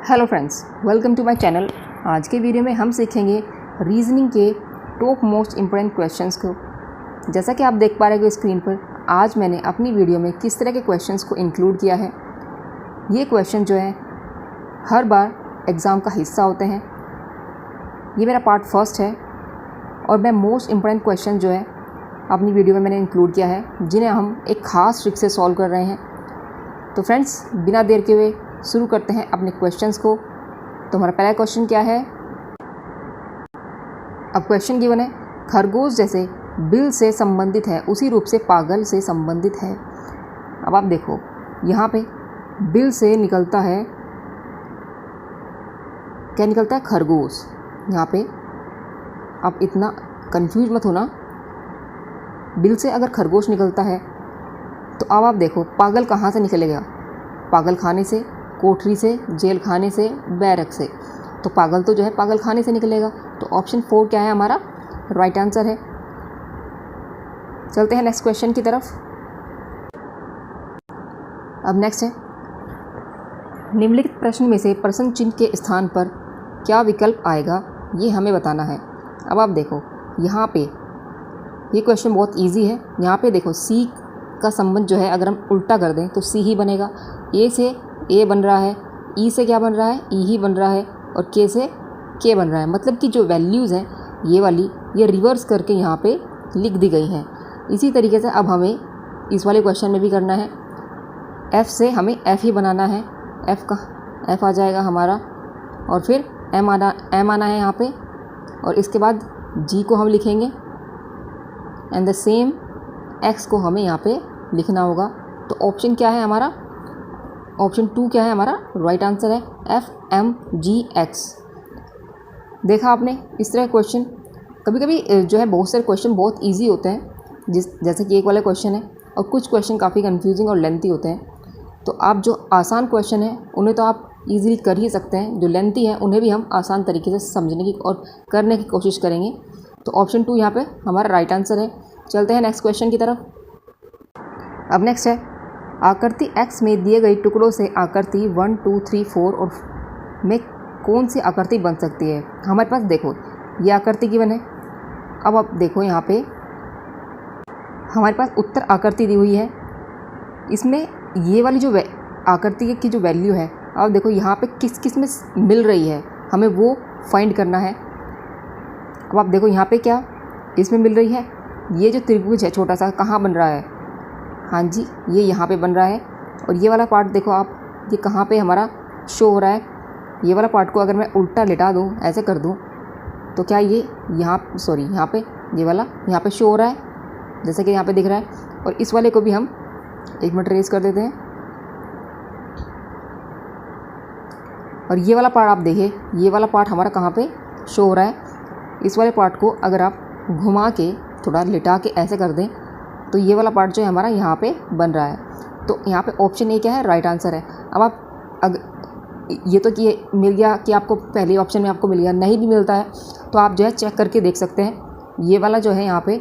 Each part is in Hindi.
Hello friends, welcome to my channel. आज के वीडियो में हम सीखेंगे रीजनिंग के टॉप मोस्ट इम्पोर्टेंट क्वेश्चंस को। जैसा कि आप देख पा रहे हो स्क्रीन पर, आज मैंने अपनी वीडियो में किस तरह के क्वेश्चंस को इंक्लूड किया है। ये क्वेश्चन जो है हर बार एग्ज़ाम का हिस्सा होते हैं। ये मेरा पार्ट फर्स्ट है और मैं मोस्ट इम्पोर्टेंट क्वेश्चन जो है अपनी वीडियो में मैंने इंक्लूड किया है, जिन्हें हम एक ख़ास ट्रिक से सॉल्व कर रहे हैं। तो फ्रेंड्स, बिना देर के हुए शुरू करते हैं अपने क्वेश्चंस को। तो हमारा पहला क्वेश्चन क्या है? अब क्वेश्चन गिवन है, खरगोश जैसे बिल से संबंधित है उसी रूप से पागल से संबंधित है। अब आप देखो, यहाँ पे बिल से निकलता है, क्या निकलता है? खरगोश। यहाँ पे आप इतना कंफ्यूज मत होना, बिल से अगर खरगोश निकलता है तो अब आप देखो पागल कहाँ से निकलेगा? पागल खाने से, कोठरी से, जेल खाने से, बैरक से। तो पागल तो जो है पागल खाने से निकलेगा। तो ऑप्शन 4 क्या है? हमारा राइट आंसर है। चलते हैं नेक्स्ट क्वेश्चन की तरफ। अब नेक्स्ट है, निम्नलिखित प्रश्न में से प्रश्न चिन्ह के स्थान पर क्या विकल्प आएगा, ये हमें बताना है। अब आप देखो यहाँ पे ये क्वेश्चन बहुत इजी है। यहाँ पे देखो सी का संबंध जो है अगर हम उल्टा कर दें तो सी ही बनेगा। ए से ए बन रहा है, ई से क्या बन रहा है? ई ही बन रहा है, और के से के बन रहा है। मतलब कि जो वैल्यूज़ हैं ये वाली, ये रिवर्स करके यहाँ पे लिख दी गई हैं। इसी तरीके से अब हमें इस वाले क्वेश्चन में भी करना है। एफ़ से हमें एफ़ ही बनाना है। एफ़ आ जाएगा हमारा, और फिर एम आना है यहाँ पे, और इसके बाद जी को हम लिखेंगे एंड द सेम एक्स को हमें यहाँ पे लिखना होगा। तो ऑप्शन क्या है हमारा? ऑप्शन 2 क्या है हमारा? राइट आंसर है FMGX। देखा आपने इस तरह क्वेश्चन। कभी कभी जो है बहुत सारे क्वेश्चन बहुत इजी होते हैं, जैसे कि एक वाला क्वेश्चन है, और कुछ क्वेश्चन काफ़ी कंफ्यूजिंग और लेंथी होते हैं। तो आप जो आसान क्वेश्चन है उन्हें तो आप इजीली कर ही सकते हैं, जो लेंथी हैं उन्हें भी हम आसान तरीके से समझने की और करने की कोशिश करेंगे। तो ऑप्शन 2 यहाँ पे हमारा राइट आंसर है। चलते हैं नेक्स्ट क्वेश्चन की तरफ। अब नेक्स्ट है, आकृति X में दिए गए टुकड़ों से आकृति 1, 2, 3, 4 और में कौन सी आकृति बन सकती है? हमारे पास देखो ये आकृति गिवन है। अब आप देखो यहाँ पे हमारे पास उत्तर आकृति दी हुई है। इसमें ये वाली जो आकृति की जो वैल्यू है, अब देखो यहाँ पे किस किस में मिल रही है, हमें वो फाइंड करना है। अब आप देखो यहाँ पे क्या इसमें मिल रही है? ये जो त्रिभुज है छोटा सा, कहाँ बन रहा है? हाँ जी, ये यहाँ पे बन रहा है। और ये वाला पार्ट देखो आप, ये कहाँ पे हमारा शो हो रहा है? ये वाला पार्ट को अगर मैं उल्टा लिटा दूँ, ऐसे कर दूँ, तो क्या ये यहाँ पे ये वाला यहाँ पे शो हो रहा है, जैसे कि यहाँ पे दिख रहा है। और इस वाले को भी हम एक मिनट रेस कर देते हैं। और ये वाला पार्ट आप देखिए, ये वाला पार्ट हमारा कहाँ पे शो हो रहा है? इस वाले पार्ट को अगर आप घुमा के थोड़ा लिटा के ऐसे कर दें तो ये वाला पार्ट जो है हमारा यहाँ पे बन रहा है। तो यहाँ पे ऑप्शन ए क्या है? राइट आंसर है। अब आप ये तो कि मिल गया कि आपको पहले ऑप्शन में आपको मिल गया, नहीं भी मिलता है तो आप जो है चेक करके देख सकते हैं। ये वाला जो है यहाँ पे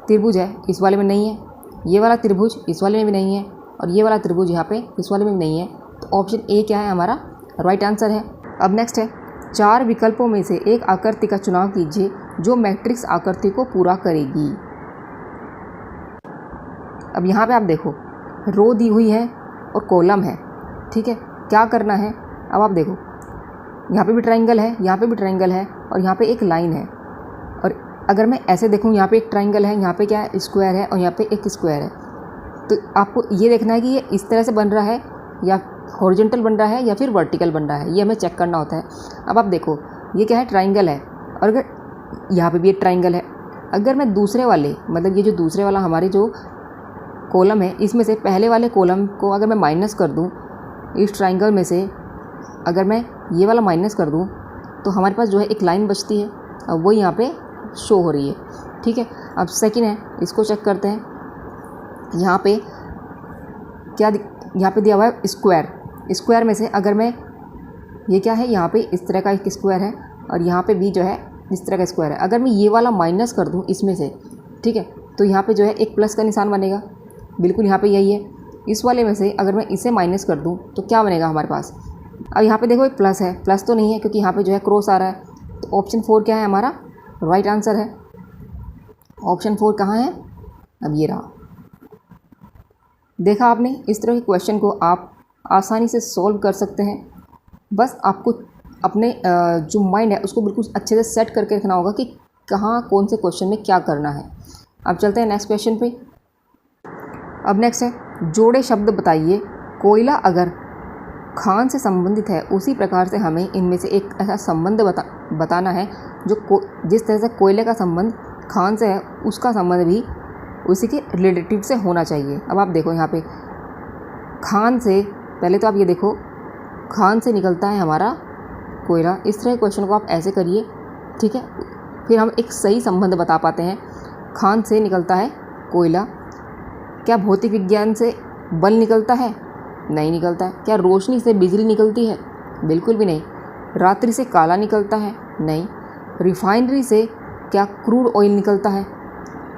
त्रिभुज है, इस वाले में नहीं है। ये वाला त्रिभुज इस वाले में भी नहीं है, और ये वाला त्रिभुज यहाँ पे इस वाले में भी नहीं है। तो ऑप्शन ए क्या है हमारा? राइट आंसर है। अब नेक्स्ट है, 4 विकल्पों में से एक आकृति का चुनाव कीजिए जो मैट्रिक्स आकृति को पूरा करेगी। अब यहाँ पे आप देखो रो दी हुई है और कॉलम है, ठीक है। क्या करना है? अब आप देखो यहाँ पे भी ट्रायंगल है, यहाँ पे भी ट्रायंगल है, और यहाँ पे एक लाइन है। और अगर मैं ऐसे देखूँ, यहाँ पे एक ट्रायंगल है, यहाँ पे क्या है? स्क्वायर है, और यहाँ पे एक स्क्वायर है। तो आपको ये देखना है कि ये इस तरह से बन रहा है या हॉरिजॉन्टल बन रहा है या फिर वर्टिकल बन रहा है, ये हमें चेक करना होता है। अब आप देखो ये क्या है? ट्रायंगल है, और अगर यहाँ पे भी एक ट्रायंगल है। अगर मैं दूसरे वाले, मतलब ये जो दूसरे वाला हमारे जो कॉलम है, इसमें से पहले वाले कॉलम को अगर मैं माइनस कर दूँ, इस ट्रायंगल में से अगर मैं ये वाला माइनस कर दूँ, तो हमारे पास जो है एक लाइन बचती है, अब वो यहाँ पे शो हो रही है, ठीक है। अब सेकंड है, इसको चेक करते हैं। यहाँ पे क्या यहाँ पे दिया हुआ है? स्क्वायर। स्क्वायर में से अगर मैं ये क्या है? यहाँ पे इस तरह का एक स्क्वायर है, और यहाँ पे भी जो है इस तरह का स्क्वायर है। अगर मैं ये वाला माइनस कर दूँ इसमें से, ठीक है, तो यहाँ पे जो है एक प्लस का निशान बनेगा, बिल्कुल यहाँ पे यही है। इस वाले में से अगर मैं इसे माइनस कर दूँ तो क्या बनेगा हमारे पास? अब यहाँ पे देखो एक प्लस है, प्लस तो नहीं है क्योंकि यहाँ पे जो है क्रॉस आ रहा है, तो ऑप्शन 4 क्या है हमारा राइट आंसर है। ऑप्शन 4 कहाँ है, अब ये रहा। देखा आपने, इस तरह के क्वेश्चन को आप आसानी से सॉल्व कर सकते हैं। बस आपको अपने जो माइंड है उसको बिल्कुल अच्छे से सेट करके रखना होगा कि कहाँ कौन से क्वेश्चन में क्या करना है। अब चलते हैं नेक्स्ट क्वेश्चन पे। अब नेक्स्ट है जोड़े शब्द बताइए। कोयला अगर खान से संबंधित है उसी प्रकार से हमें इनमें से एक ऐसा संबंध बताना है जो जिस तरह से कोयले का संबंध खान से है उसका संबंध भी उसी के रिलेटिव से होना चाहिए। अब आप देखो यहाँ पे खान से, पहले तो आप ये देखो खान से निकलता है हमारा कोयला। इस तरह के क्वेश्चन को आप ऐसे करिए, ठीक है, फिर हम एक सही संबंध बता पाते हैं। खान से निकलता है कोयला। क्या भौतिक विज्ञान से बल निकलता है? नहीं निकलता है। क्या रोशनी से बिजली निकलती है? बिल्कुल भी नहीं। रात्रि से काला निकलता है? नहीं। रिफाइनरी से क्या क्रूड ऑयल निकलता है?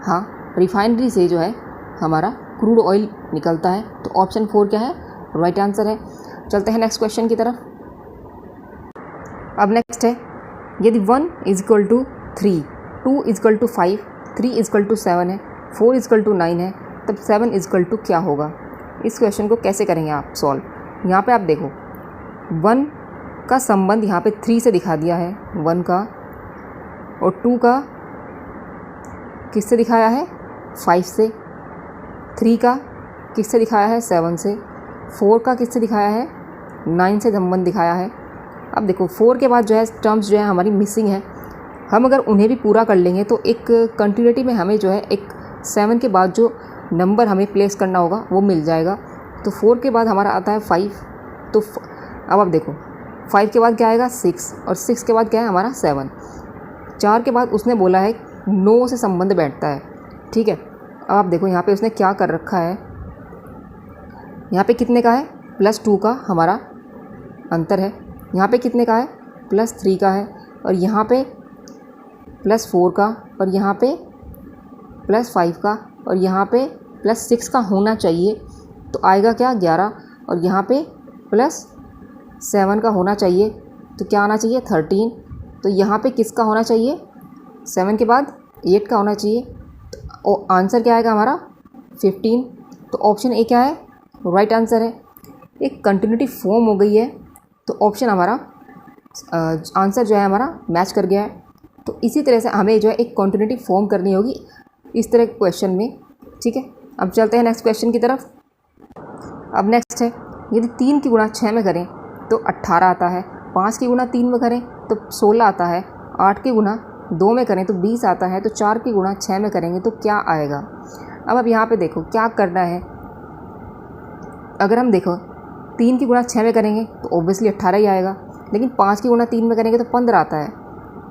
हाँ, रिफाइनरी से जो है हमारा क्रूड ऑयल निकलता है। तो ऑप्शन 4 क्या है, राइट आंसर है। चलते हैं नेक्स्ट क्वेश्चन की तरफ। अब नेक्स्ट है यदि 1 = 3, 2 = 5, 3 = 7 है, 4 = 9 है, तब 7 = क्या होगा? इस क्वेश्चन को कैसे करेंगे आप सॉल्व? यहाँ पे आप देखो 1 का संबंध यहाँ पे 3 से दिखा दिया है, 1 का, और 2 का किससे दिखाया है, 5 से। 3 का किससे दिखाया है, 7 से। 4 का किससे दिखाया है, 9 से संबंध दिखाया है। अब देखो 4 के बाद जो है टर्म्स जो है हमारी मिसिंग है। हम अगर उन्हें भी पूरा कर लेंगे तो एक कंटिन्यूटी में हमें जो है एक 7 के बाद जो नंबर हमें प्लेस करना होगा वो मिल जाएगा। तो 4 के बाद हमारा आता है 5। तो अब आप देखो 5 के बाद क्या आएगा, 6, और 6 के बाद क्या है हमारा 7। 4 के बाद उसने बोला है 9 से संबंध बैठता है, ठीक है। अब आप देखो यहाँ पे उसने क्या कर रखा है, यहाँ पे कितने का है, +2 का हमारा अंतर है। यहाँ पे कितने का है, +3 का है, और यहाँ पे +4 का, और यहाँ पे +5 का, और यहाँ पे +6 का होना चाहिए। तो आएगा क्या, 11, और यहाँ पे +7 का होना चाहिए। तो क्या आना चाहिए, 13। तो यहाँ पे किसका होना चाहिए, 7 के बाद 8 का होना चाहिए। तो आंसर क्या आएगा हमारा, 15। तो ऑप्शन ए क्या है, राइट आंसर है। एक कंटिन्यूटी फॉर्म हो गई है, तो ऑप्शन हमारा आंसर जो है हमारा मैच कर गया है। तो इसी तरह से हमें जो है एक कंटिन्यूटी फॉर्म करनी होगी इस तरह के क्वेश्चन में, ठीक है। अब चलते हैं नेक्स्ट क्वेश्चन की तरफ। अब नेक्स्ट है यदि 3 की गुणा 6 में करें तो 18 आता है, 5 की गुणा 3 में करें तो 16 आता है, 8 की गुणा 2 में करें तो 20 आता है, तो 4 की गुणा 6 में करेंगे तो क्या आएगा? अब यहाँ पे देखो क्या करना है। अगर हम देखो 3 की गुणा 6 में करेंगे तो ऑब्वियसली 18 ही आएगा, लेकिन 5 की गुणा 3 में करेंगे तो 15 आता है।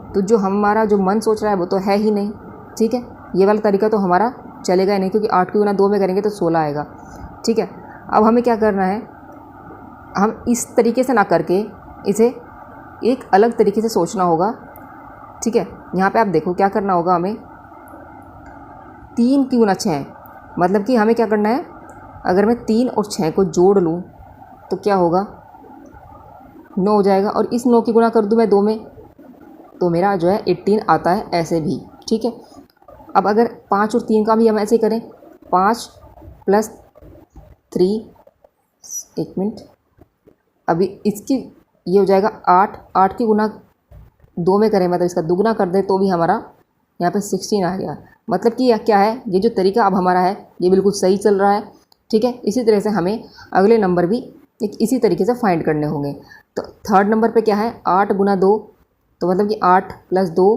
तो जो हमारा जो मन सोच रहा है वो तो है ही नहीं, ठीक है। ये वाला तरीका तो हमारा चलेगा ही नहीं, क्योंकि 8 की गुणा 2 में करेंगे तो 16 आएगा, ठीक है। अब हमें क्या करना है, हम इस तरीके से ना करके इसे एक अलग तरीके से सोचना होगा, ठीक है। यहाँ पे आप देखो क्या करना होगा हमें, 3 की गुणा 6 मतलब कि हमें क्या करना है, अगर मैं 3 और 6 को जोड़ लूँ तो क्या होगा, 9 हो जाएगा, और इस 9 की गुणा कर दूँ मैं 2 में तो मेरा जो है 18 आता है, ऐसे भी, ठीक है। अब अगर 5 और 3 का भी हम ऐसे करें, 5 + 3, एक मिनट, अभी इसकी ये हो जाएगा 8, 8 की गुणा 2 में करें मतलब इसका दुगना कर दें तो भी हमारा यहाँ पे 16 आ गया। मतलब कि यह क्या है, ये जो तरीका अब हमारा है ये बिल्कुल सही चल रहा है, ठीक है। इसी तरह से हमें अगले नंबर भी एक इसी तरीके से फाइंड करने होंगे। तो थर्ड नंबर पे क्या है, 8 गुना 2, तो मतलब कि 8 + 2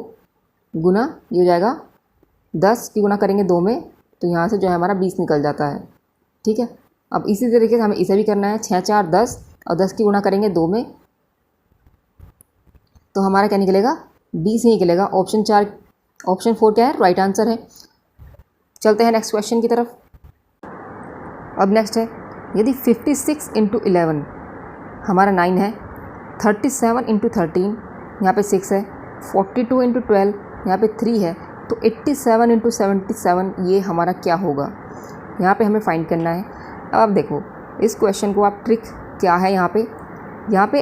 गुना ये हो जाएगा 10 की गुना करेंगे 2 में तो यहाँ से जो है हमारा 20 निकल जाता है, ठीक है। अब इसी तरीके से हमें इसे भी करना है, 6 × 4 = 10, और 10 की गुना करेंगे 2 में तो हमारा क्या निकलेगा, 20 ही निकलेगा। ऑप्शन 4 क्या है, राइट आंसर है। चलते हैं नेक्स्ट क्वेश्चन की तरफ। अब नेक्स्ट है यदि 56 × 11 हमारा 9 है, 37 × 13 यहाँ पे 6 है, 42 × 12 यहाँ पे 3 है, तो 87 × 77 ये हमारा क्या होगा, यहाँ पे हमें फाइंड करना है। अब आप देखो इस क्वेश्चन को आप ट्रिक क्या है यहाँ पे, यहाँ पे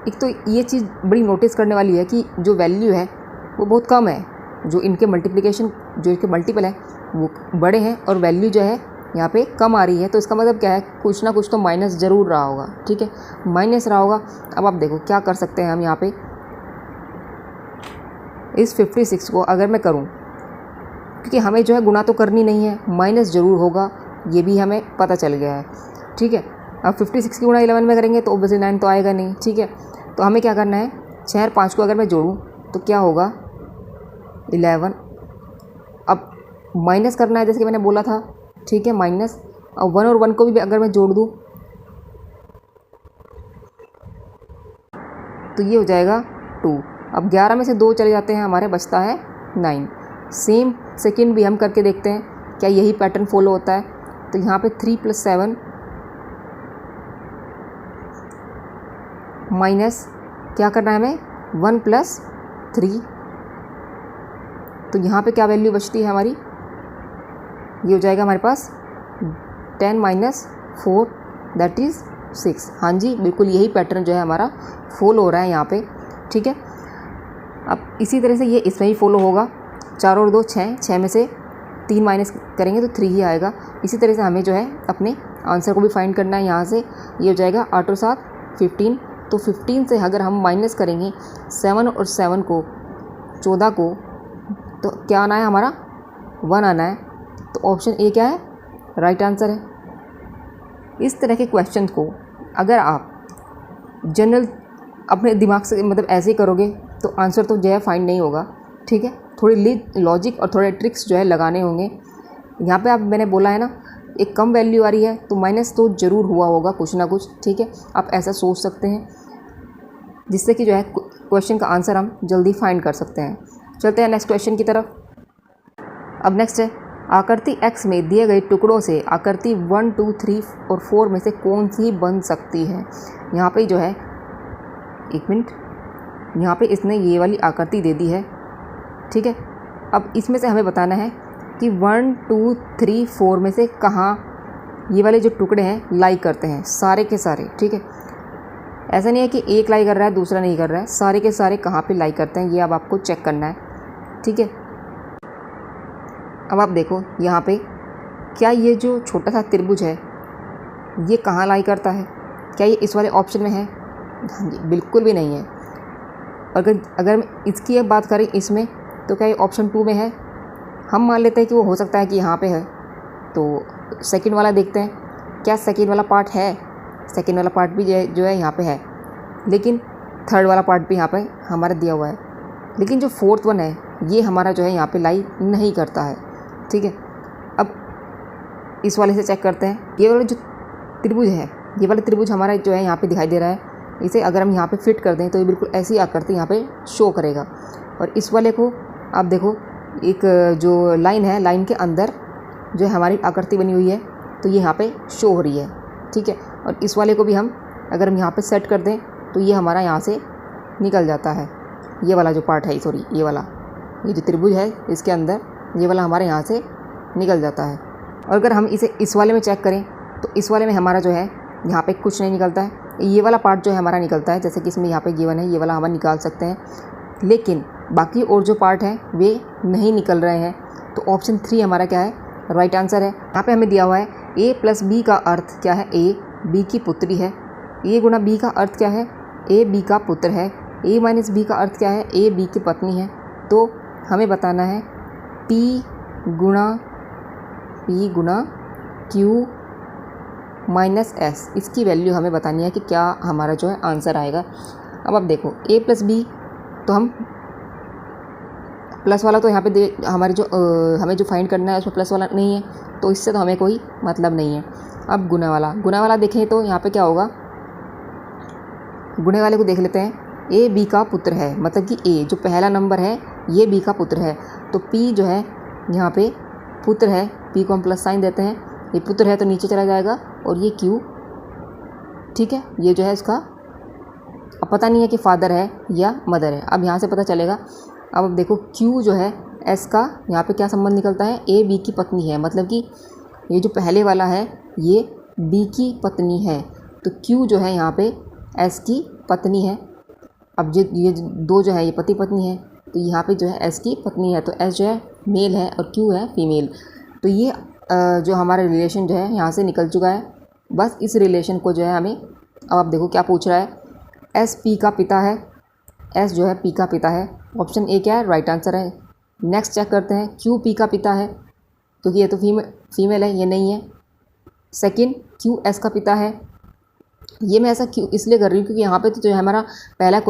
एक तो ये चीज़ बड़ी नोटिस करने वाली है कि जो वैल्यू है वो बहुत कम है, जो इनके मल्टीप्लिकेशन जो इनके मल्टीपल है वो बड़े हैं और वैल्यू जो है यहाँ पे कम आ रही है। तो इसका मतलब क्या है, कुछ ना कुछ तो माइनस ज़रूर रहा होगा। ठीक है, माइनस रहा होगा। अब आप देखो क्या कर सकते हैं हम यहाँ पे, इस 56 को अगर मैं करूँ, क्योंकि हमें जो है गुणा तो करनी नहीं है, माइनस ज़रूर होगा, ये भी हमें पता चल गया है। ठीक है, अब 56 की गुणा 11 में करेंगे तो ऑब्वियसली 9 तो आएगा नहीं। ठीक है, तो हमें क्या करना है, 6 और 5 को अगर मैं जोड़ूँ तो क्या होगा 11। अब माइनस करना है जैसे कि मैंने बोला था। ठीक है, माइनस, और 1 और 1 को भी अगर मैं जोड़ दूँ तो ये हो जाएगा 2। अब 11 में से 2 चले जाते हैं, हमारे बचता है 9। सेम सेकंड भी हम करके देखते हैं क्या यही पैटर्न फॉलो होता है। तो यहाँ पे 3 + 7 माइनस क्या करना है हमें, 1 + 3। तो यहाँ पे क्या वैल्यू बचती है हमारी, ये हो जाएगा हमारे पास 10 - 4 दैट इज़ 6। हाँ जी, बिल्कुल यही पैटर्न जो है हमारा फॉलो हो रहा है यहाँ पे। ठीक है, अब इसी तरह से ये इसमें ही फॉलो होगा। 4 और 2 6, 6 में से 3 माइनस करेंगे तो 3 ही आएगा। इसी तरह से हमें जो है अपने आंसर को भी फाइंड करना है। यहाँ से ये हो जाएगा 8 और 7 15। तो 15 से अगर हम माइनस करेंगे 7 और 7 को 14 को, तो क्या आना है हमारा 1 आना है। तो ऑप्शन ए क्या है, राइट आंसर है। इस तरह के क्वेश्चन को अगर आप जनरल अपने दिमाग से मतलब ऐसे ही करोगे तो आंसर तो जो है फाइंड नहीं होगा। ठीक है, थोड़ी लॉजिक और थोड़े ट्रिक्स जो है लगाने होंगे। यहाँ पे आप मैंने बोला है ना, एक कम वैल्यू आ रही है तो माइनस तो ज़रूर हुआ होगा कुछ ना कुछ। ठीक है, आप ऐसा सोच सकते हैं जिससे कि जो है क्वेश्चन का आंसर हम जल्दी फाइंड कर सकते हैं। चलते हैं नेक्स्ट क्वेश्चन की तरफ। अब नेक्स्ट है, आकृति x में दिए गए टुकड़ों से आकृति 1 2 3 और 4 में से कौन सी बन सकती है। यहाँ पे जो है, एक मिनट, यहाँ पे इसने ये वाली आकृति दे दी है। ठीक है, अब इसमें से हमें बताना है कि 1 2 3 4 में से कहाँ ये वाले जो टुकड़े हैं लाई करते हैं, सारे के सारे। ठीक है, ऐसा नहीं है कि एक लाई कर रहा है दूसरा नहीं कर रहा है, सारे के सारे कहाँ पे लाई करते हैं ये अब आपको चेक करना है। ठीक है, अब आप देखो यहाँ पे, क्या ये जो छोटा सा त्रिभुज है ये कहाँ लाई करता है, क्या ये इस वाले ऑप्शन में है? हाँ जी, बिल्कुल भी नहीं है। अगर इसकी एक बात करें इसमें, तो क्या ये ऑप्शन 2 में है? हम मान लेते हैं कि वो हो सकता है कि यहाँ पे है। तो सेकंड वाला देखते हैं, क्या सेकंड वाला पार्ट है? सेकंड वाला पार्ट भी जो है यहाँ पे है, लेकिन थर्ड वाला पार्ट भी यहाँ पे हमारा दिया हुआ है। लेकिन जो फोर्थ वन है ये हमारा जो है यहाँ पे लाई नहीं करता है। ठीक है, अब इस वाले से चेक करते हैं। ये वाला जो त्रिभुज है, ये वाला त्रिभुज हमारा जो है यहाँ पे दिखाई दे रहा है। इसे अगर हम यहाँ पे फिट कर दें तो ये बिल्कुल ऐसी आकृति यहाँ पे शो करेगा। और इस वाले को आप देखो, एक जो लाइन है, लाइन के अंदर जो हमारी आकृति बनी हुई है तो ये यहाँ पे शो हो रही है। ठीक है, और इस वाले को भी हम अगर हम यहाँ पे सेट कर दें तो ये हमारा यहाँ से निकल जाता है। ये वाला जो पार्ट है, सॉरी ये वाला, ये जो त्रिभुज है इसके अंदर ये वाला हमारे यहाँ से निकल जाता है। और अगर हम इसे इस वाले में चेक करें तो इस वाले में हमारा जो है यहाँ पे कुछ नहीं निकलता है। ये वाला पार्ट जो है हमारा निकलता है, जैसे कि इसमें यहाँ पे गिवन है, ये वाला हम निकाल सकते हैं। लेकिन बाकी और जो पार्ट हैं वे नहीं निकल रहे हैं। तो ऑप्शन 3 हमारा क्या है, राइट आंसर है। यहाँ पे हमें दिया हुआ है a + b का अर्थ क्या है, a b की पुत्री है। a × b का अर्थ क्या है, a b का पुत्र है। a - b का अर्थ क्या है, a b की पत्नी है। तो हमें बताना है p × q - s, इसकी वैल्यू हमें बतानी है कि क्या हमारा जो है आंसर आएगा। अब आप देखो a + b, तो हम प्लस वाला तो यहाँ पे हमारे जो हमें जो फाइंड करना है उसमें प्लस वाला नहीं है, तो इससे तो हमें कोई मतलब नहीं है। अब गुना वाला देखें तो यहाँ पे क्या होगा, गुणे वाले को देख लेते हैं। a b का पुत्र है, मतलब कि a जो पहला नंबर है ये b का पुत्र है। तो p जो है यहाँ पे पुत्र है, p को हम प्लस साइन देते हैं, ये पुत्र है तो नीचे चला जाएगा, और ये q, ठीक है, ये जो है इसका अब पता नहीं है कि फादर है या मदर है, अब यहाँ से पता चलेगा। अब देखो q जो है s का यहाँ पे क्या संबंध निकलता है, a b की पत्नी है, मतलब कि ये जो पहले वाला है ये b की पत्नी है। तो q जो है यहाँ पे एस की पत्नी है। अब ये दो जो है ये पति पत्नी है, तो यहाँ पे जो है एस की पत्नी है, तो एस जो है मेल है और क्यू है फीमेल। तो ये जो हमारा रिलेशन जो है यहाँ से निकल चुका है। बस इस रिलेशन को जो है हमें, अब आप देखो क्या पूछ रहा है, एस पी का पिता है, एस जो है पी का पिता है। ऑप्शन ए क्या है, राइट आंसर है। नेक्स्ट चेक करते हैं, क्यू पी का पिता है, क्योंकि ये तो फीमेल है, ये नहीं है। सेकंड, क्यू एस का पिता है। ये मैं ऐसा क्यों इसलिए कर रही हूँ क्योंकि यहाँ पे तो जो है हमारा पहला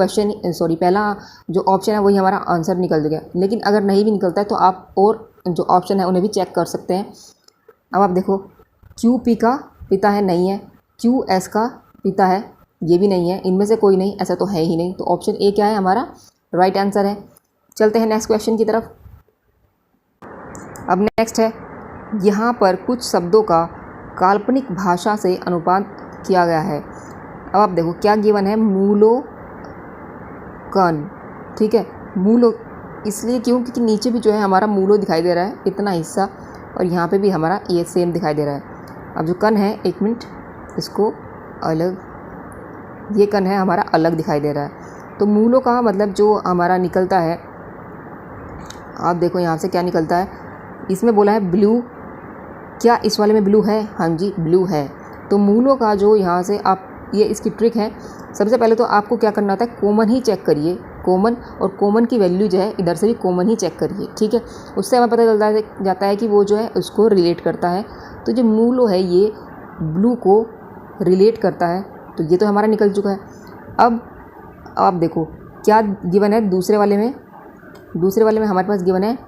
जो ऑप्शन है वही हमारा आंसर निकल गया। लेकिन अगर नहीं भी निकलता है तो आप और जो ऑप्शन है उन्हें भी चेक कर सकते हैं। अब आप देखो, क्यू पी का पिता है, नहीं है। क्यू एस का पिता है, ये भी नहीं है। इनमें से कोई नहीं, ऐसा तो है ही नहीं। तो ऑप्शन ए क्या है हमारा राइट आंसर है। चलते हैं नेक्स्ट क्वेश्चन की तरफ। अब नेक्स्ट है, यहाँ पर कुछ शब्दों का काल्पनिक भाषा से अनुवाद किया गया है। अब आप देखो क्या गिवन है, मूलोकन। ठीक है, मूलो इसलिए क्यों, क्योंकि नीचे भी जो है हमारा मूलो दिखाई दे रहा है इतना हिस्सा, और यहाँ पे भी हमारा ये सेम दिखाई दे रहा है। अब जो कन है, एक मिनट, इसको अलग, ये कन है हमारा अलग दिखाई दे रहा है। तो मूलों का मतलब जो हमारा निकलता है, आप देखो यहाँ से क्या निकलता है। इसमें बोला है ब्लू, क्या इस वाले में ब्लू है? हाँ जी ब्लू है। तो मूलों का जो यहाँ से आप, ये इसकी ट्रिक है। सबसे पहले तो आपको क्या करना होता है, कॉमन ही चेक करिए, कॉमन, और कॉमन की वैल्यू जो है इधर से भी कॉमन ही चेक करिए। ठीक है, उससे हमें पता चलता जाता है कि वो जो है उसको रिलेट करता है। तो जो मूलो है ये ब्लू को रिलेट करता है, तो ये तो हमारा निकल चुका है। अब आप देखो क्या गिवन है दूसरे वाले में हमारे पास गिवन है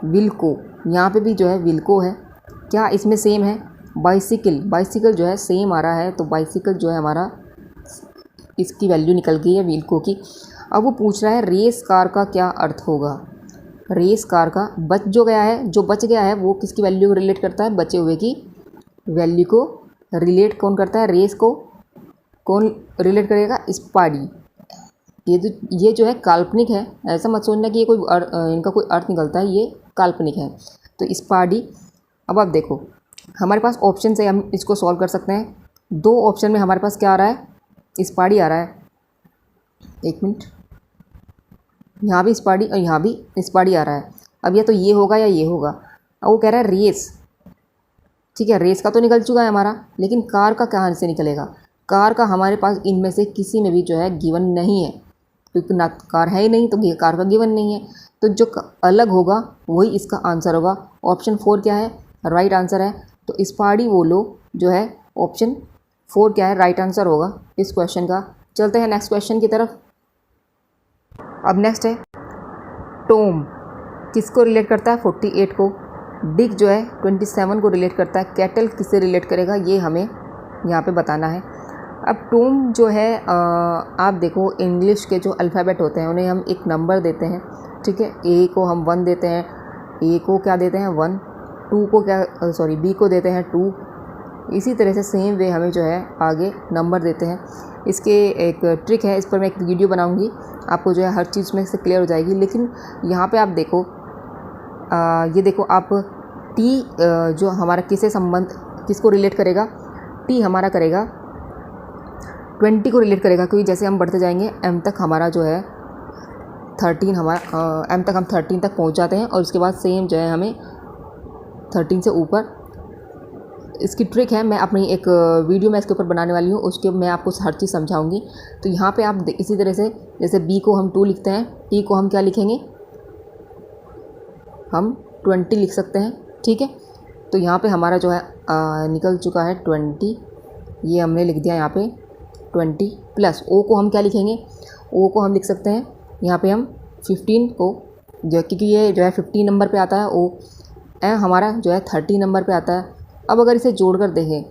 विल्को। यहाँ पे भी जो है विल्को है। क्या इसमें सेम है? बाइसिकल जो है सेम आ रहा है, तो बाइसिकल जो है हमारा, इसकी वैल्यू निकल गई है विल्को की। अब वो पूछ रहा है रेस कार का क्या अर्थ होगा। रेस कार का जो बच गया है वो किसकी वैल्यू को रिलेट करता है? बचे हुए की वैल्यू को रिलेट कौन करता है? रेस को कौन रिलेट करेगा? स्पाडी। ये जो है काल्पनिक है, ऐसा मत सोचना कि ये कोई इनका कोई अर्थ निकलता है, ये काल्पनिक है। तो स्पाडी। अब आप देखो हमारे पास ऑप्शन से हम इसको सॉल्व कर सकते हैं। दो ऑप्शन में हमारे पास क्या आ रहा है? स्पाडी आ रहा है। एक मिनट, यहाँ भी स्पाडी और यहाँ भी स्पाडी आ रहा है। अब या तो ये होगा या ये होगा। अब वो कह रहा है रेस। ठीक है, रेस का तो निकल चुका है हमारा, लेकिन कार का कहाँ से निकलेगा? कार का हमारे पास इनमें से किसी में भी जो है गिवन नहीं है, क्योंकि ना कार है ही नहीं, तो ये कार का गिवन नहीं है। तो जो अलग होगा वही इसका आंसर होगा। ऑप्शन 4 क्या है? राइट आंसर है। तो स्पाडी वोलो जो है ऑप्शन 4 क्या है? राइट आंसर होगा इस क्वेश्चन का। चलते हैं नेक्स्ट क्वेश्चन की तरफ। अब नेक्स्ट है, टॉम किसको रिलेट करता है? 48 को। डिक जो है 27 को रिलेट करता है। कैटल किससे रिलेट करेगा? ये हमें यहाँ पे बताना है। अब टॉम जो है आप देखो इंग्लिश के जो अल्फ़ाबेट होते हैं उन्हें हम एक नंबर देते हैं। ठीक है, ए को हम 1 देते हैं, ए को क्या देते हैं? 1। टू को बी को देते हैं 2। इसी तरह से सेम वे हमें जो है आगे नंबर देते हैं। इसके एक ट्रिक है, इस पर मैं एक वीडियो बनाऊंगी, आपको जो है हर चीज़ में से क्लियर हो जाएगी। लेकिन यहाँ पे आप देखो, ये देखो आप, टी जो हमारा किसको रिलेट करेगा? टी हमारा करेगा 20 को रिलेट करेगा, क्योंकि जैसे हम बढ़ते जाएंगे एम तक हमारा जो है 13 हमारा एम तक हम 13 तक पहुँच जाते हैं, और उसके बाद सेम जो है हमें 13 से ऊपर। इसकी ट्रिक है, मैं अपनी एक वीडियो में इसके ऊपर बनाने वाली हूँ, उसके मैं आपको हर चीज़ समझाऊंगी। तो यहाँ पे आप इसी तरह से, जैसे बी को हम 2 लिखते हैं, टी को हम क्या लिखेंगे? हम 20 लिख सकते हैं। ठीक है, तो यहाँ पे हमारा जो है निकल चुका है 20, ये हमने लिख दिया यहाँ पे 20 प्लस ओ को हम क्या लिखेंगे? ओ को हम लिख सकते हैं यहाँ पे हम 15 को, जो क्योंकि ये जो है 15 नंबर पे आता है, ओ हमारा जो है 30 नंबर पे आता है। अब अगर इसे जोड़ कर देखें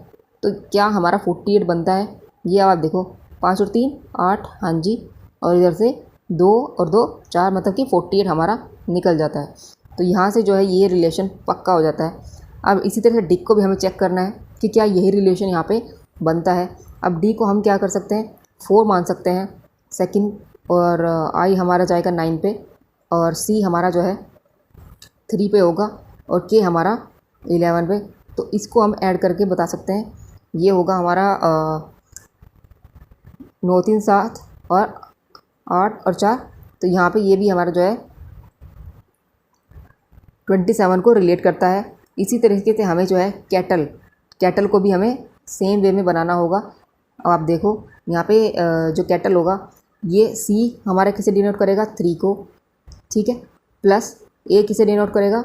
तो क्या हमारा 48 बनता है? ये अब आप देखो 5 और 3 8, हाँ जी, और इधर से 2 और 2 4, मतलब कि 48 हमारा निकल जाता है। तो यहाँ से जो है ये रिलेशन पक्का हो जाता है। अब इसी तरह से डी को भी हमें चेक करना है कि क्या यही रिलेशन यहाँ पे बनता है। अब डी को हम क्या कर सकते हैं? 4 मान सकते हैं सेकंड, और आई हमारा जाएगा 9 पे, और सी हमारा जो है 3 पे होगा, और के हमारा 11 पे। तो इसको हम ऐड करके बता सकते हैं, ये होगा हमारा 9 3 7 और 8 और 4, तो यहाँ पे ये भी हमारा जो है 27 को रिलेट करता है। इसी तरीके से हमें जो है कैटल को भी हमें सेम वे में बनाना होगा। अब आप देखो यहाँ पे जो कैटल होगा ये C हमारा किसे डिनोट करेगा 3 को, ठीक है, प्लस A किसे डिनोट करेगा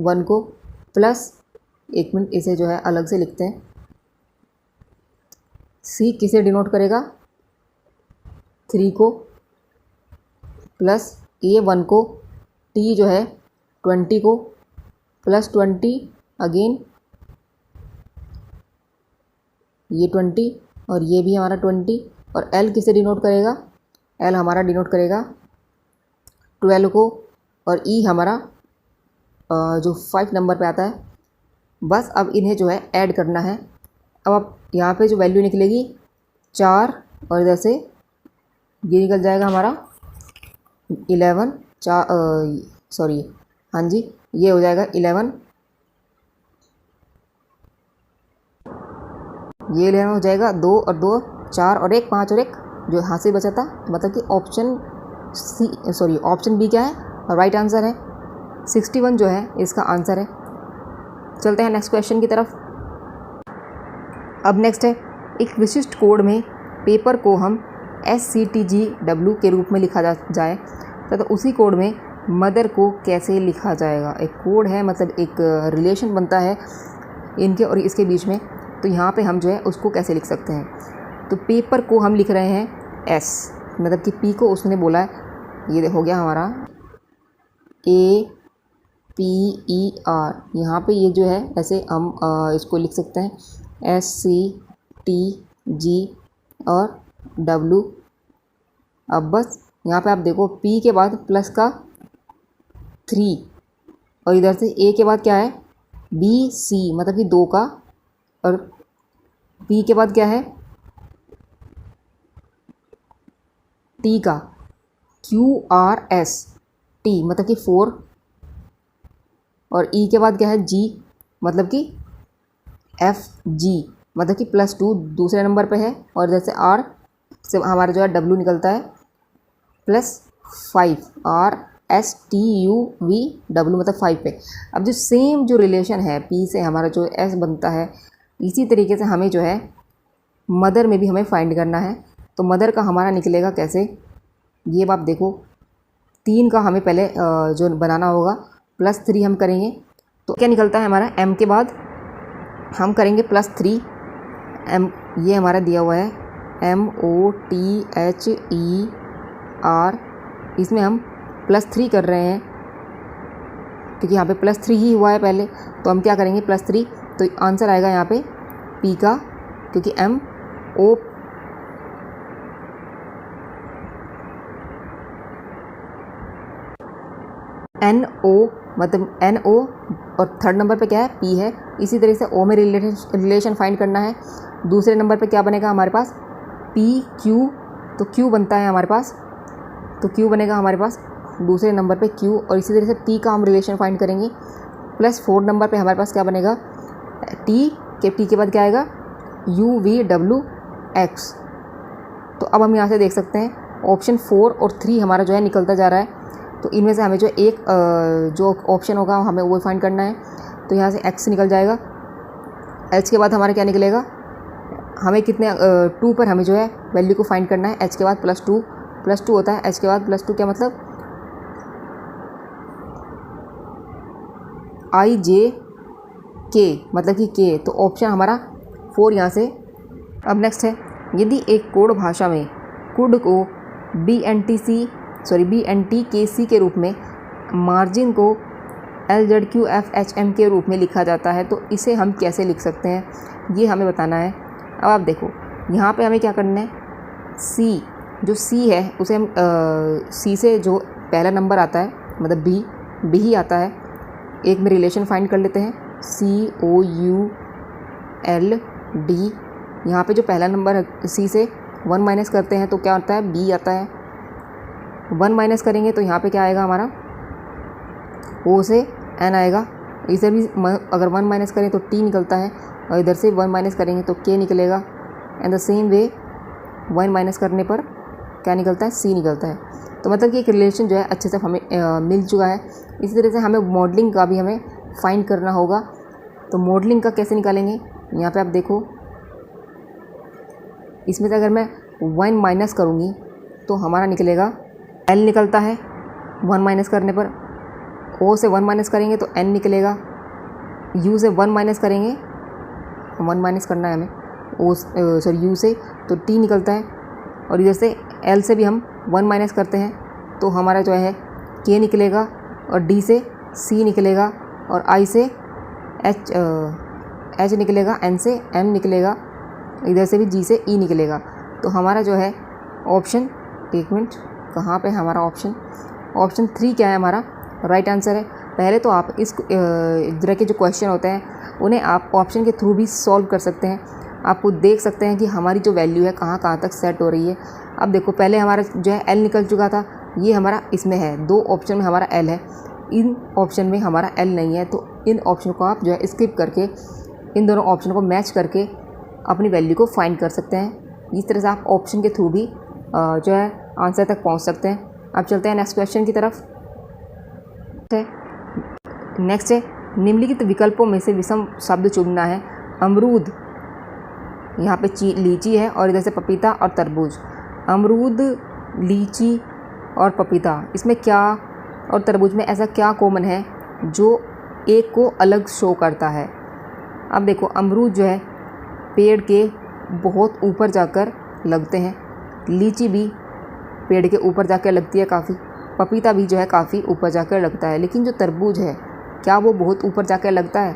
1 को, प्लस एक मिनट इसे जो है अलग से लिखते हैं, C किसे डिनोट करेगा 3 को, प्लस A 1 को, T जो है 20 को, प्लस 20 अगेन ये 20 और ये भी हमारा 20, और L किसे डिनोट करेगा, L हमारा डिनोट करेगा 12 को, और E हमारा जो 5 नंबर पे आता है। बस अब इन्हें जो है ऐड करना है। अब आप यहाँ पे जो वैल्यू निकलेगी 4 और इधर से ये निकल जाएगा हमारा 11, सॉरी हाँ जी ये हो जाएगा 11, ये 11 हो जाएगा, 2 और 2 4 और 1 5 और 1 जो हाथ से बचा था, मतलब कि ऑप्शन बी क्या है, राइट आंसर है। 61 जो है इसका आंसर है। चलते हैं नेक्स्ट क्वेश्चन की तरफ। अब नेक्स्ट है, एक विशिष्ट कोड में पेपर को हम SCTGW के रूप में लिखा जाए तथा उसी कोड में मदर को कैसे लिखा जाएगा। एक कोड है, मतलब एक रिलेशन बनता है इनके और इसके बीच में, तो यहाँ पे हम जो है उसको कैसे लिख सकते हैं। तो पेपर को हम लिख रहे हैं S, मतलब कि P को उसने बोला है, ये हो गया हमारा APER। यहाँ पे ये जो है ऐसे हम इसको लिख सकते हैं SCTG और W। अब बस यहाँ पे आप देखो P के बाद प्लस का 3 और इधर से A के बाद क्या है BC, मतलब कि 2 का, और P के बाद क्या है T का, QRS T मतलब कि 4, और E के बाद क्या है G मतलब कि FG मतलब कि +2 दूसरे नंबर पे है, और जैसे R से हमारा जो है W निकलता है +5 RSTUVW मतलब 5 पे। अब जो सेम जो रिलेशन है P से हमारा जो S बनता है, इसी तरीके से हमें जो है मदर में भी हमें फाइंड करना है। तो मदर का हमारा निकलेगा कैसे, ये आप देखो 3 का हमें पहले जो बनाना होगा, +3 हम करेंगे तो क्या निकलता है हमारा, M के बाद हम करेंगे +3, M ये हमारा दिया हुआ है MOTHER, इसमें हम +3 कर रहे हैं क्योंकि यहाँ पे +3 ही हुआ है पहले, तो हम क्या करेंगे +3, तो आंसर आएगा यहाँ पे P का, क्योंकि NO मतलब NO और थर्ड नंबर पे क्या है P है। इसी तरह से O में रिलेशन फाइंड करना है। दूसरे नंबर पे क्या बनेगा हमारे पास PQ, तो Q बनता है हमारे पास, तो Q बनेगा हमारे पास दूसरे नंबर पे Q, और इसी तरह से T का हम रिलेशन फाइंड करेंगे। +4 नंबर पे हमारे पास क्या बनेगा T के बाद क्या आएगा UVWX। तो अब हम यहाँ से देख सकते हैं ऑप्शन 4 और 3 हमारा जो है निकलता जा रहा है, तो इनमें से हमें जो एक जो ऑप्शन होगा हमें वो फाइंड करना है। तो यहाँ से X निकल जाएगा, H के बाद हमारा क्या निकलेगा, हमें कितने 2 पर हमें जो है वैल्यू को फाइंड करना है। H के बाद +2 होता है, H के बाद +2 क्या मतलब IJK मतलब कि K, तो ऑप्शन हमारा 4 यहाँ से। अब नेक्स्ट है, यदि एक कोड भाषा में कुड को BNTKC के रूप में, मार्जिन को LZQFHM के रूप में लिखा जाता है, तो इसे हम कैसे लिख सकते हैं, ये हमें बताना है। अब आप देखो यहाँ पे हमें क्या करना है, C जो C है उसे हम C से जो पहला नंबर आता है मतलब B ही आता है, एक में रिलेशन फाइंड कर लेते हैं COULD। यहाँ पे जो पहला नंबर है C से 1 माइनस करते हैं तो क्या होता है B आता है, 1 माइनस करेंगे तो यहाँ पे क्या आएगा हमारा O से N आएगा। इधर भी अगर 1 माइनस करें तो T निकलता है, और इधर से 1 माइनस करेंगे तो K निकलेगा। And the same way 1 minus करने पर क्या निकलता है, C निकलता है। तो मतलब कि एक रिलेशन जो है अच्छे से हमें मिल चुका है। इसी तरह से हमें मॉडलिंग का भी हमें फाइंड करना होगा। तो मॉडलिंग का कैसे निकालेंगे, यहाँ पे आप देखो, इसमें से अगर मैं 1 माइनस करूँगी तो हमारा निकलेगा L निकलता है 1 माइनस करने पर। O से 1 माइनस करेंगे तो N निकलेगा। U से 1 माइनस करेंगे, 1 माइनस करना है हमें U से, तो T निकलता है। और इधर से L से भी हम 1 माइनस करते हैं तो हमारा जो है K निकलेगा, और D से C निकलेगा, और I से H निकलेगा, N से M निकलेगा, इधर से भी G से E निकलेगा। तो हमारा जो है ऑप्शन, एक मिनट, कहाँ पे हमारा ऑप्शन 3 क्या है, हमारा राइट आंसर है। पहले तो आप इस तरह के जो क्वेश्चन होते हैं उन्हें आप ऑप्शन के थ्रू भी सॉल्व कर सकते हैं। आपको देख सकते हैं कि हमारी जो वैल्यू है कहाँ कहाँ तक सेट हो रही है। अब देखो, पहले हमारा जो है L निकल चुका था, ये हमारा इसमें है, 2 ऑप्शन में हमारा L है, इन ऑप्शन में हमारा L नहीं है। तो इन ऑप्शन को आप जो है स्किप करके इन दोनों ऑप्शन को मैच करके अपनी वैल्यू को फाइंड कर सकते हैं। इस तरह से आप ऑप्शन के थ्रू भी जो है आंसर तक पहुंच सकते हैं। अब चलते हैं नेक्स्ट क्वेश्चन की तरफ। नेक्स्ट है, निम्नलिखित विकल्पों में से विषम शब्द चुनना है। अमरूद, यहाँ पे लीची है, और इधर से पपीता और तरबूज। अमरूद, लीची और पपीता, इसमें क्या, और तरबूज में ऐसा क्या कॉमन है जो एक को अलग शो करता है। अब देखो, अमरूद जो है पेड़ के बहुत ऊपर जाकर लगते हैं, लीची भी पेड़ के ऊपर जाकर लगती है काफ़ी, पपीता भी जो है काफ़ी ऊपर जाकर लगता है। लेकिन जो तरबूज है, क्या वो बहुत ऊपर जाकर लगता है?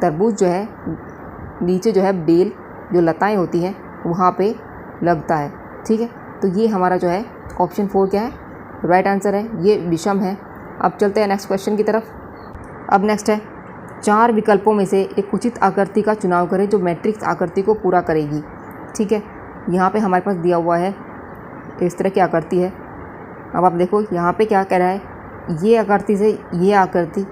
तरबूज जो है नीचे जो है बेल, जो लताएं होती हैं, वहाँ पे लगता है। ठीक है, तो ये हमारा जो है ऑप्शन 4 क्या है, राइट आंसर है, ये विषम है। अब चलते हैं नेक्स्ट क्वेश्चन की तरफ। अब नेक्स्ट है, 4 विकल्पों में से एक उचित आकृति का चुनाव करें जो मैट्रिक्स आकृति को पूरा करेगी। ठीक है, यहाँ पे हमारे पास दिया हुआ है इस तरह की आकृति है। अब आप देखो यहाँ पे क्या कह रहा है, ये आकृति से ये आकृति,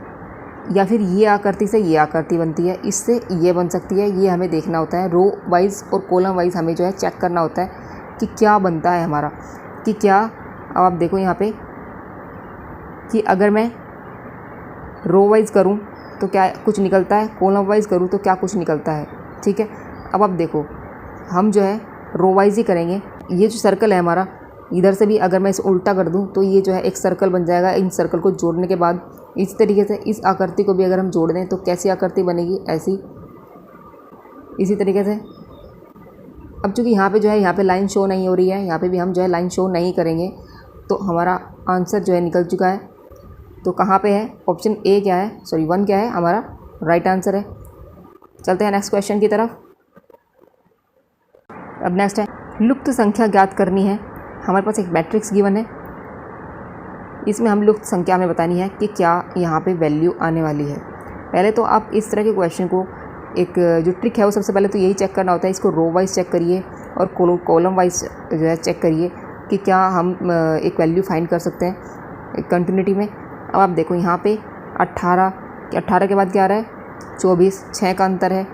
या फिर ये आकृति से ये आकृति बनती है, इससे ये बन सकती है। ये हमें देखना होता है, रो वाइज और कॉलम वाइज हमें जो है चेक करना होता है कि क्या बनता है हमारा, कि क्या। अब आप देखो यहाँ पे कि अगर मैं रो वाइज करूँ तो क्या कुछ निकलता है, कॉलम वाइज करूँ तो क्या कुछ निकलता है। ठीक है, अब आप देखो, हम जो है रो वाइज ही करेंगे। ये जो सर्कल है हमारा, इधर से भी अगर मैं इसे उल्टा कर दूं तो ये जो है एक सर्कल बन जाएगा। इन सर्कल को जोड़ने के बाद इस तरीके से इस आकृति को भी अगर हम जोड़ दें तो कैसी आकृति बनेगी, ऐसी, इसी तरीके से। अब चूँकि यहाँ पे जो है, यहाँ पे लाइन शो नहीं हो रही है, यहाँ पे भी हम जो है लाइन शो नहीं करेंगे, तो हमारा आंसर जो है निकल चुका है। तो कहाँ पे है, ऑप्शन ए क्या है, सॉरी 1 क्या है, हमारा राइट आंसर है। चलते हैं नेक्स्ट क्वेश्चन की तरफ। अब नेक्स्ट है, लुप्त संख्या ज्ञात करनी है। हमारे पास एक मैट्रिक्स गिवन है, इसमें हम लुप्त संख्या हमें बतानी है कि क्या यहाँ पे वैल्यू आने वाली है। पहले तो आप इस तरह के क्वेश्चन को, एक जो ट्रिक है वो सबसे पहले तो यही चेक करना होता है, इसको रो वाइज चेक करिए और कॉलम वाइज जो है चेक करिए कि क्या हम एक वैल्यू फाइंड कर सकते हैं कंटिन्यूटी में। अब आप देखो यहाँ पे 18 के बाद क्या आ रहा है, 24, 6 का अंतर है,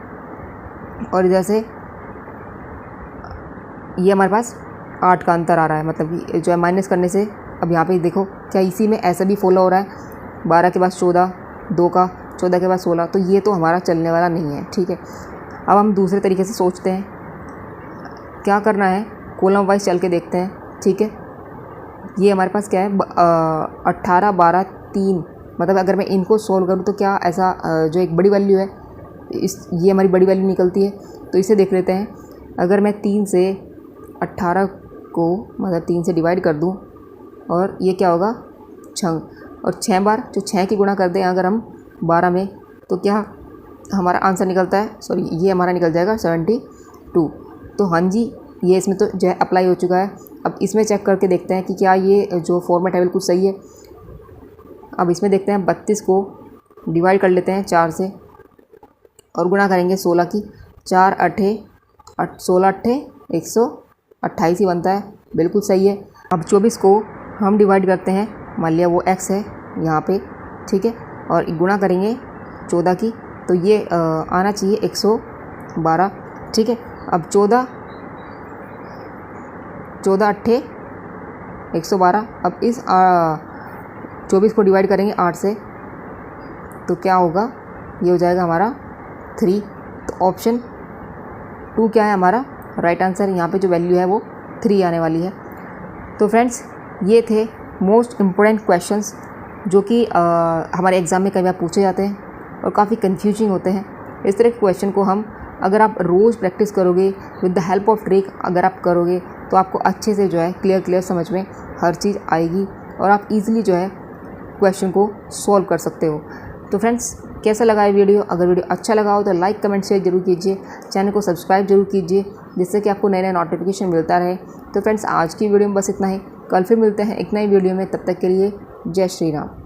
और इधर से ये हमारे पास 8 का अंतर आ रहा है, मतलब कि जो है माइनस करने से। अब यहाँ पे देखो, क्या इसी में ऐसा भी फॉलो हो रहा है, 12 के बाद 14, 2 का, 14 के बाद 16, तो ये तो हमारा चलने वाला नहीं है। ठीक है, अब हम दूसरे तरीके से सोचते हैं, क्या करना है, कॉलम वाइज चल के देखते हैं। ठीक है, ये हमारे पास क्या है, 18, 12, 3, मतलब अगर मैं इनको सोल्व करूँ तो क्या ऐसा जो एक बड़ी वैल्यू है, ये हमारी बड़ी वैल्यू निकलती है। तो इसे देख लेते हैं, अगर मैं 3 से 18 को, मतलब 3 से डिवाइड कर दूं, और ये क्या होगा 6, और 6 बार जो 6 की गुणा कर दें अगर हम 12 में, तो क्या हमारा आंसर निकलता है, सॉरी ये हमारा निकल जाएगा 72। तो हाँ जी, ये इसमें तो जो है अप्लाई हो चुका है। अब इसमें चेक करके देखते हैं कि क्या ये जो फॉर्मेट है बिल्कुल सही है। अब इसमें देखते हैं, 32 को डिवाइड कर लेते हैं 4 से, और गुणा करेंगे 16 की, 4 8 16 8 128 ही बनता है, बिल्कुल सही है। अब 24 को हम डिवाइड करते हैं, मान लिया वो x है यहाँ पे, ठीक है, और गुणा करेंगे 14 की, तो ये आना चाहिए 112। ठीक है, अब 14 14 अट्ठे 112। अब इस 24 को डिवाइड करेंगे 8 से तो क्या होगा, ये हो जाएगा हमारा 3। तो ऑप्शन 2 क्या है हमारा राइट आंसर। यहाँ पे जो वैल्यू है वो 3 आने वाली है। तो फ्रेंड्स ये थे मोस्ट इम्पोर्टेंट क्वेश्चंस जो कि हमारे एग्ज़ाम में कई बार पूछे जाते हैं और काफ़ी कंफ्यूजिंग होते हैं। इस तरह के क्वेश्चन को हम अगर आप रोज़ प्रैक्टिस करोगे with the help of trick अगर आप करोगे तो आपको अच्छे से जो है क्लियर समझ में हर चीज़ आएगी और आप इजीली जो है क्वेश्चन को सॉल्व कर सकते हो। तो फ्रेंड्स कैसा लगा ये वीडियो? अगर वीडियो अच्छा लगा हो तो लाइक कमेंट शेयर जरूर कीजिए, चैनल को सब्सक्राइब जरूर कीजिए जिससे कि आपको नए नए नोटिफिकेशन मिलता रहे। तो फ्रेंड्स आज की वीडियो में बस इतना ही, कल फिर मिलते हैं एक नई वीडियो में। तब तक के लिए जय श्री राम।